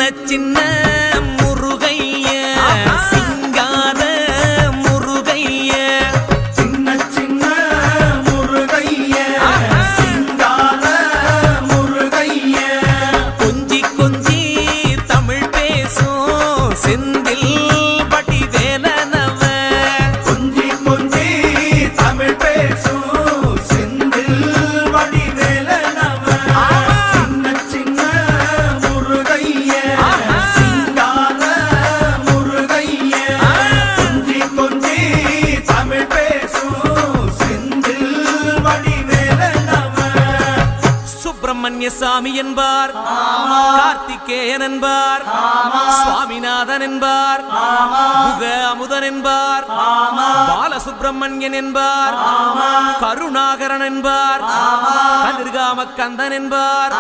சின்ன முருகைய சிங்கார முருகைய சின்ன சின்ன முருகைய சிங்கார முருகைய கொஞ்சி கொஞ்சி தமிழ் பேசும் செந்தில் பட்டி வேலனவ கொஞ்சி கொஞ்சி தமிழ் பேசும் செந்தில் படி வேலனவ சின்ன சின்ன முருகைய சிங்கார முருகைய கொஞ்சி கொஞ்சி தமிழ் பேசும் செந்தில் படி வேலனவ சுப்பிரமணிய சாமி என்பார், கார்த்திகேயன் என்பார், சுவாமிநாதன் என்பார், முக அமுதன் என்பார், பாலசுப்பிரமணியன் என்பார், கருணாகரன் என்பார், கதிர்காம கந்தன் என்பார்.